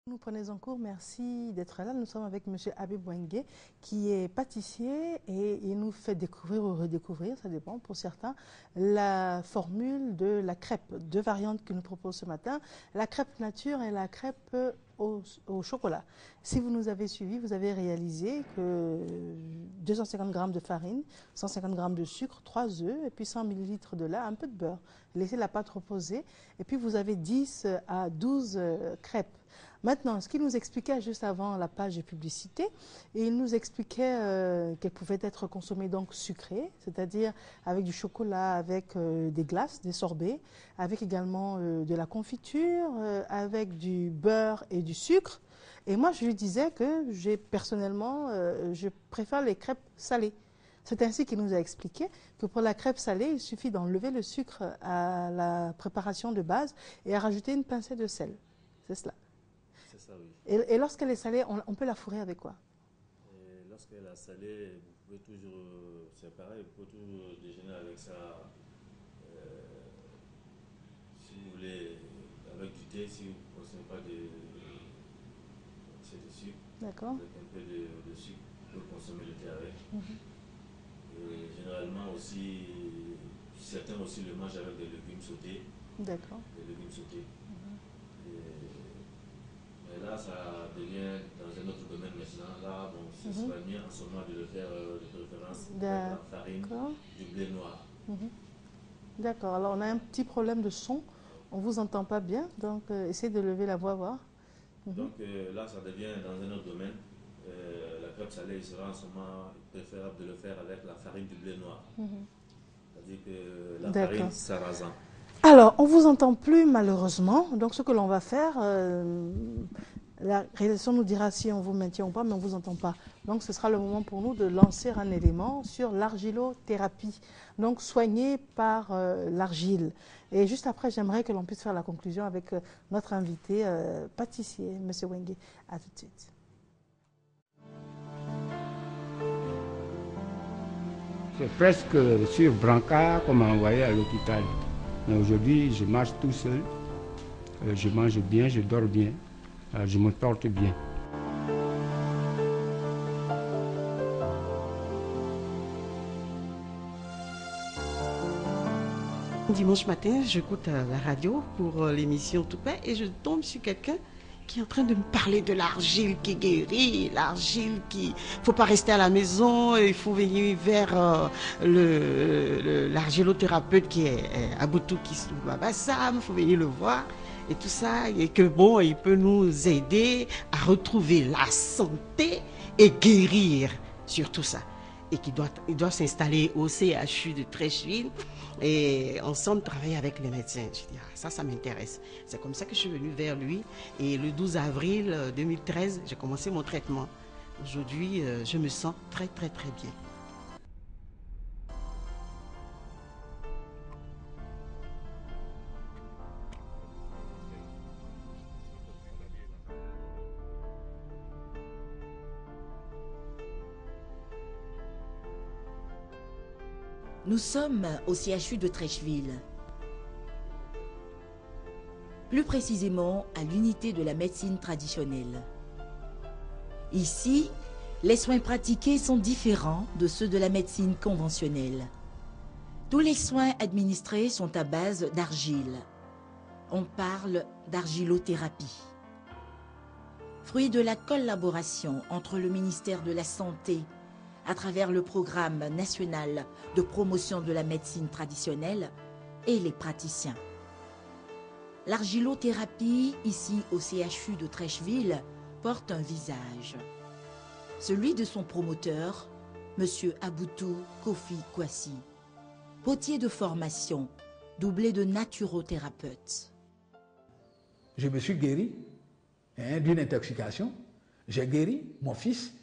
Nous prenons en cours, merci d'être là. Nous sommes avec M. Habib Wengue, qui est pâtissier et il nous fait découvrir ou redécouvrir, ça dépend pour certains, la formule de la crêpe. Deux variantes qu'il nous propose ce matin, la crêpe nature et la crêpe au chocolat. Si vous nous avez suivis, vous avez réalisé que 250 g de farine, 150 g de sucre, 3 œufs et puis 100 ml de lait, un peu de beurre. Laissez la pâte reposer et puis vous avez 10 à 12 crêpes. Maintenant, ce qu'il nous expliquait juste avant la page de publicité, et il nous expliquait qu'elle pouvait être consommée donc sucrée, c'est-à-dire avec du chocolat, avec des glaces, des sorbets, avec également de la confiture, avec du beurre et du sucre. Et moi, je lui disais que personnellement, je préfère les crêpes salées. C'est ainsi qu'il nous a expliqué que pour la crêpe salée, il suffit d'enlever le sucre à la préparation de base et à rajouter une pincée de sel. C'est cela. Ça, oui. Et lorsqu'elle est salée, on peut la fourrer avec quoi? Lorsqu'elle est salée, vous pouvez toujours, c'est pareil, vous pouvez toujours déjeuner avec ça, si vous voulez, avec du thé, si vous ne consommez pas de sucre. D'accord. Avec un peu de sucre, vous pouvez consommer le thé avec. Et généralement aussi, certains aussi le mangent avec des légumes sautés. D'accord. Des légumes sautés. Mais là, ça devient dans un autre domaine maintenant. Là, bon, ce serait mieux en ce moment de le faire de préférence avec la farine du blé noir. D'accord. Alors, on a un petit problème de son. On ne vous entend pas bien. Donc, essayez de lever la voix, voir. Donc, là, ça devient dans un autre domaine. La crêpe salée, il sera en ce moment préférable de le faire avec la farine du blé noir. C'est-à-dire que la farine sarrasin. Alors, on ne vous entend plus malheureusement. Donc, ce que l'on va faire, la réalisation nous dira si on vous maintient ou pas, mais on ne vous entend pas. Donc, ce sera le moment pour nous de lancer un élément sur l'argilothérapie. Donc, soigné par l'argile. Et juste après, j'aimerais que l'on puisse faire la conclusion avec notre invité pâtissier, M. Wengue. À tout de suite. C'est presque sur brancard qu'on m'a envoyé à l'hôpital. Mais aujourd'hui, je marche tout seul, je mange bien, je dors bien, je me porte bien. Dimanche matin, j'écoute la radio pour l'émission Tout Paix et je tombe sur quelqu'un qui est en train de me parler de l'argile qui guérit, l'argile qui... Il ne faut pas rester à la maison, il faut venir vers l'argilothérapeute qui est à Boutou, qui se trouve à Bassam, il faut venir le voir et tout ça, et que bon, il peut nous aider à retrouver la santé et guérir sur tout ça. Et il doit s'installer au CHU de Treichville et ensemble travailler avec les médecins. Je dis, ça m'intéresse. C'est comme ça que je suis venue vers lui. Et le 12 avril 2013, j'ai commencé mon traitement. Aujourd'hui, je me sens très, très, très bien. Nous sommes au CHU de Treichville. Plus précisément à l'unité de la médecine traditionnelle. Ici, les soins pratiqués sont différents de ceux de la médecine conventionnelle. Tous les soins administrés sont à base d'argile. On parle d'argilothérapie. Fruit de la collaboration entre le ministère de la Santé à travers le programme national de promotion de la médecine traditionnelle et les praticiens. L'argilothérapie, ici au CHU de Treichville, porte un visage. Celui de son promoteur, M. Aboutou Kofi Kwasi, potier de formation, doublé de naturothérapeute. Je me suis guéri d'une intoxication. J'ai guéri mon fils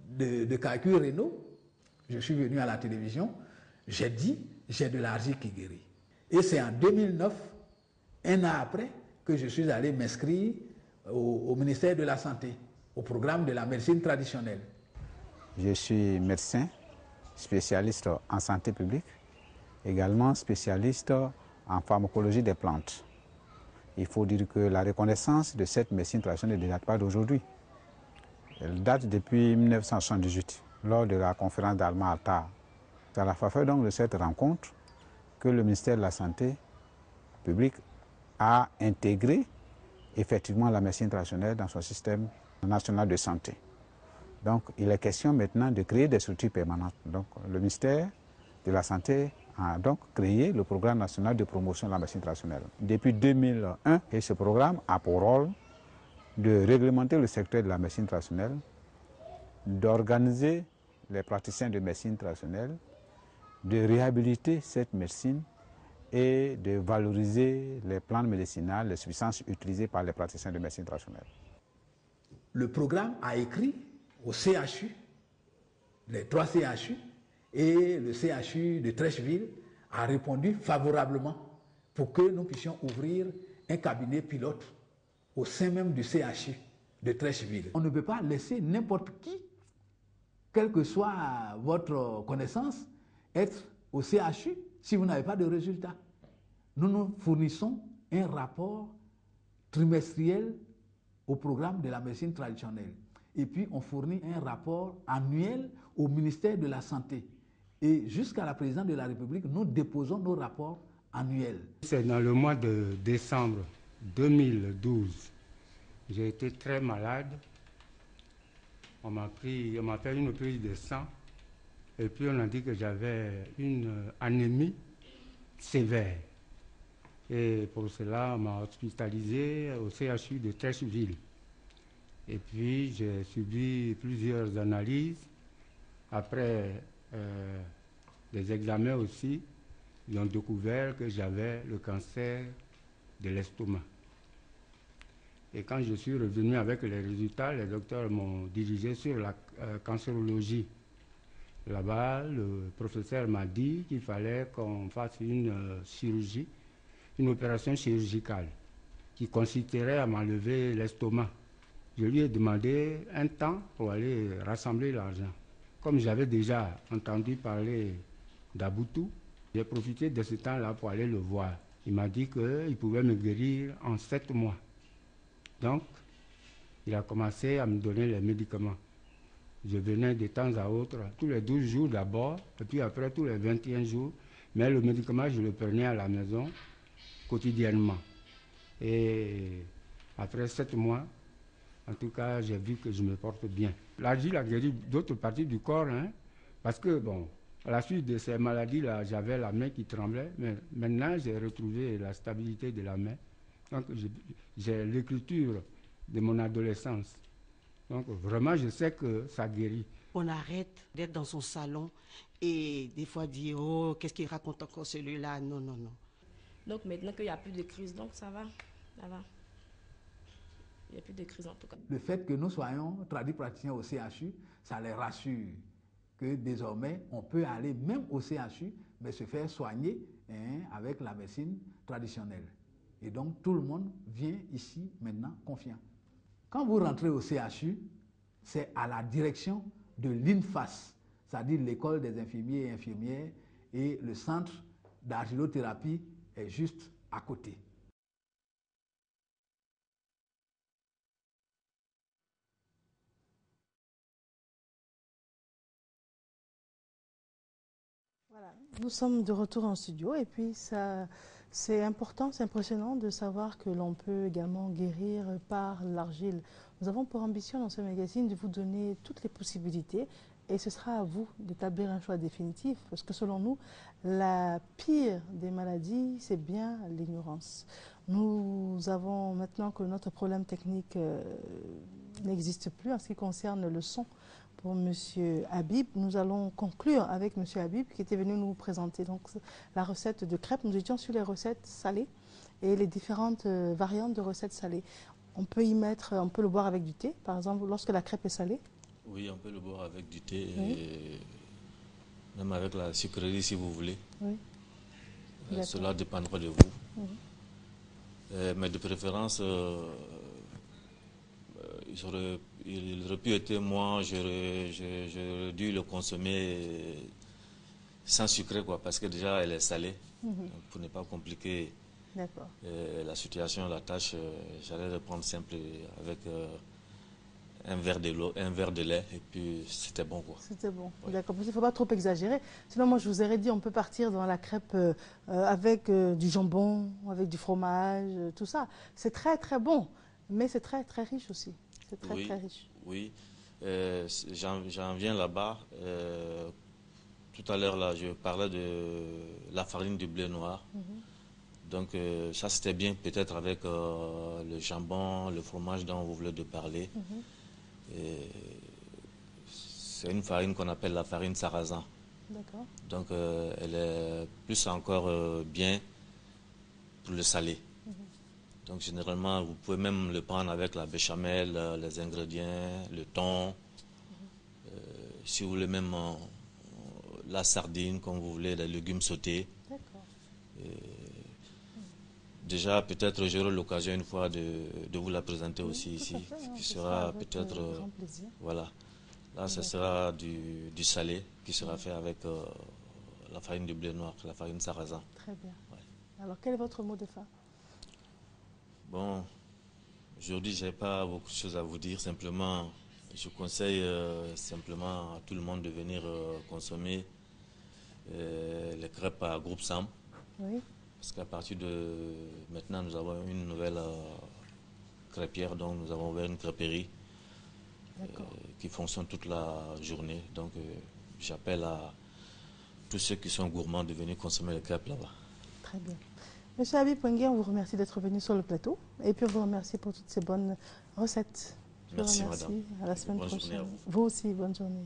de calculs rénaux. Je suis venu à la télévision, j'ai dit, j'ai de l'argile qui guérit. Et c'est en 2009, un an après, que je suis allé m'inscrire au ministère de la Santé, au programme de la médecine traditionnelle. Je suis médecin, spécialiste en santé publique, également spécialiste en pharmacologie des plantes. Il faut dire que la reconnaissance de cette médecine traditionnelle ne date pas d'aujourd'hui. Elle date depuis 1978, lors de la conférence d'Alma-Ata. C'est à la faveur donc de cette rencontre que le ministère de la Santé publique a intégré effectivement la médecine traditionnelle dans son système national de santé. Donc il est question maintenant de créer des structures permanentes. Donc le ministère de la Santé a donc créé le programme national de promotion de la médecine traditionnelle. Depuis 2001, et ce programme a pour rôle de réglementer le secteur de la médecine traditionnelle, d'organiser les praticiens de médecine traditionnelle, de réhabiliter cette médecine et de valoriser les plantes médicinales, les substances utilisées par les praticiens de médecine traditionnelle. Le programme a écrit au CHU, les 3 CHU, et le CHU de Treichville a répondu favorablement pour que nous puissions ouvrir un cabinet pilote au sein même du CHU de Treichville. On ne peut pas laisser n'importe qui, quelle que soit votre connaissance, être au CHU si vous n'avez pas de résultats. Nous nous fournissons un rapport trimestriel au programme de la médecine traditionnelle. Et puis on fournit un rapport annuel au ministère de la Santé. Et jusqu'à la présidence de la République, nous déposons nos rapports annuels. C'est dans le mois de décembre 2012. J'ai été très malade. On m'a fait une prise de sang. Et puis on a dit que j'avais une anémie sévère. Et pour cela, on m'a hospitalisé au CHU de Treichville. Et puis j'ai subi plusieurs analyses. Après des examens aussi, ils ont découvert que j'avais le cancer de l'estomac. Et quand je suis revenu avec les résultats, les docteurs m'ont dirigé sur la cancérologie. Là-bas, le professeur m'a dit qu'il fallait qu'on fasse une chirurgie, une opération chirurgicale qui consisterait à m'enlever l'estomac. Je lui ai demandé un temps pour aller rassembler l'argent. Comme j'avais déjà entendu parler d'Aboutou, j'ai profité de ce temps-là pour aller le voir. Il m'a dit qu'il pouvait me guérir en 7 mois. Donc, il a commencé à me donner les médicaments. Je venais de temps à autre, tous les 12 jours d'abord, et puis après tous les 21 jours. Mais le médicament, je le prenais à la maison quotidiennement. Et après 7 mois, en tout cas, j'ai vu que je me porte bien. L'argile a guéri d'autres parties du corps, hein, parce que, bon, à la suite de ces maladies-là, j'avais la main qui tremblait, mais maintenant, j'ai retrouvé la stabilité de la main. Donc, j'ai l'écriture de mon adolescence. Donc, vraiment, je sais que ça guérit. On arrête d'être dans son salon et des fois dire « Oh, qu'est-ce qu'il raconte encore celui-là ?» Non, non, non. Donc, maintenant qu'il n'y a plus de crise, donc ça va, ça va. Il n'y a plus de crise en tout cas. Le fait que nous soyons praticiens au CHU, ça les rassure que désormais, on peut aller même au CHU, mais se faire soigner avec la médecine traditionnelle. Et donc, tout le monde vient ici maintenant confiant. Quand vous rentrez au CHU, c'est à la direction de l'INFAS, c'est-à-dire l'école des infirmiers et infirmières, et le centre d'argilothérapie est juste à côté. Voilà, nous sommes de retour en studio et puis c'est important, c'est impressionnant de savoir que l'on peut également guérir par l'argile. Nous avons pour ambition dans ce magazine de vous donner toutes les possibilités et ce sera à vous d'établir un choix définitif parce que selon nous, la pire des maladies, c'est bien l'ignorance. Nous avons maintenant que notre problème technique n'existe plus en ce qui concerne le son. Pour M. Habib, nous allons conclure avec M. Habib qui était venu nous présenter donc, la recette de crêpes. Nous étions sur les recettes salées et les différentes variantes de recettes salées. On peut y mettre, on peut le boire avec du thé, par exemple, lorsque la crêpe est salée. Oui, on peut le boire avec du thé, et même avec la sucrerie si vous voulez. Oui. Cela dépendra de vous. Mais de préférence, il aurait pu être moi, j'aurais dû le consommer sans sucre, quoi, parce que déjà elle est salée, donc pour ne pas compliquer D'accord. La situation, la tâche, j'allais reprendre simple avec un verre de lait et puis c'était bon quoi. C'était bon, Ouais. d'accord. Il ne faut pas trop exagérer. Sinon, moi, je vous aurais dit, on peut partir dans la crêpe avec du jambon, avec du fromage, tout ça. C'est très, très bon, mais c'est très, très riche aussi. C'est très, Oui, très riche. oui. J'en viens là-bas. Tout à l'heure, là, je parlais de la farine du blé noir. Donc, ça, c'était bien peut-être avec le jambon, le fromage dont vous voulez de parler. C'est une farine qu'on appelle la farine sarrasin. D'accord. Donc, elle est plus encore bien pour le salé. Donc, généralement, vous pouvez même le prendre avec la béchamel, les ingrédients, le thon. Si vous voulez même la sardine, comme vous voulez, les légumes sautés. D'accord. Déjà, peut-être j'aurai l'occasion une fois de vous la présenter aussi Tout ici, à fait, qui c'est sera ça, avec peut-être, grand plaisir. voilà. Là, ce sera du salé qui sera fait avec la farine du blé noir, la farine sarrasin. Très bien. Ouais. Alors, quel est votre mot de fin? Bon, aujourd'hui, je n'ai pas beaucoup de choses à vous dire. Simplement, je conseille simplement à tout le monde de venir consommer les crêpes à Groupe Sam. Oui. Parce qu'à partir de maintenant, nous avons une nouvelle crêpière, donc nous avons ouvert une crêperie qui fonctionne toute la journée. Donc j'appelle à tous ceux qui sont gourmands de venir consommer les crêpes là-bas. Très bien. Monsieur Habib Wengue, on vous remercie d'être venu sur le plateau et puis on vous remercie pour toutes ces bonnes recettes. Je Merci, vous remercie. madame. À la semaine Bonne journée prochaine. à vous. Vous aussi, bonne journée.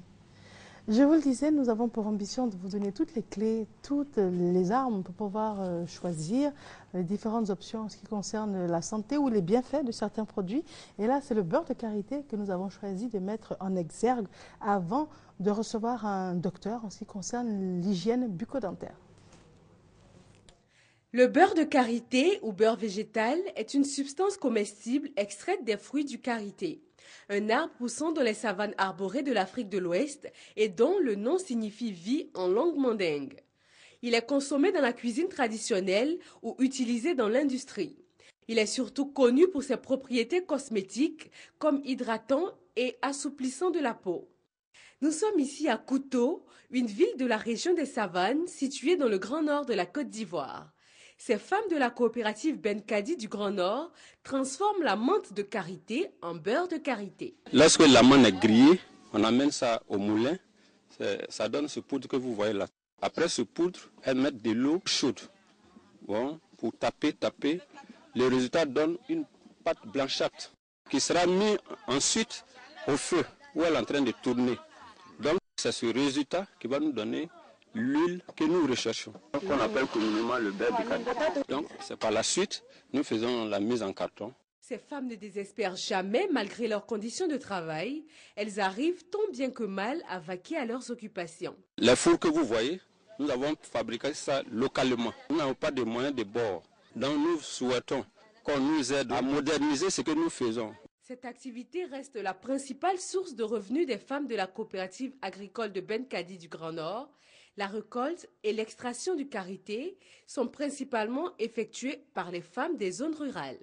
Je vous le disais, nous avons pour ambition de vous donner toutes les clés, toutes les armes pour pouvoir choisir les différentes options en ce qui concerne la santé ou les bienfaits de certains produits. Et là, c'est le beurre de karité que nous avons choisi de mettre en exergue avant de recevoir un docteur en ce qui concerne l'hygiène bucco-dentaire. Le beurre de karité ou beurre végétal est une substance comestible extraite des fruits du karité, un arbre poussant dans les savanes arborées de l'Afrique de l'Ouest et dont le nom signifie vie en langue mandingue. Il est consommé dans la cuisine traditionnelle ou utilisé dans l'industrie. Il est surtout connu pour ses propriétés cosmétiques comme hydratant et assouplissant de la peau. Nous sommes ici à Kouto, une ville de la région des Savanes située dans le Grand Nord de la Côte d'Ivoire. Ces femmes de la coopérative Benkadi du Grand Nord transforment la menthe de karité en beurre de karité. Lorsque la menthe est grillée, on amène ça au moulin. Ça donne ce poudre que vous voyez là. Après ce poudre, elles mettent de l'eau chaude. Bon, pour taper. Le résultat donne une pâte blanchâtre qui sera mise ensuite au feu où elle est en train de tourner. Donc c'est ce résultat qui va nous donner l'huile que nous recherchons, qu'on appelle communément le beurre de karité. Donc c'est par la suite, nous faisons la mise en carton. Ces femmes ne désespèrent jamais malgré leurs conditions de travail. Elles arrivent tant bien que mal à vaquer à leurs occupations. Les fours que vous voyez, nous avons fabriqué ça localement. Nous n'avons pas de moyens de bord. Donc nous souhaitons qu'on nous aide à moderniser ce que nous faisons. Cette activité reste la principale source de revenus des femmes de la coopérative agricole de Benkadi du Grand Nord. La récolte et l'extraction du karité sont principalement effectuées par les femmes des zones rurales.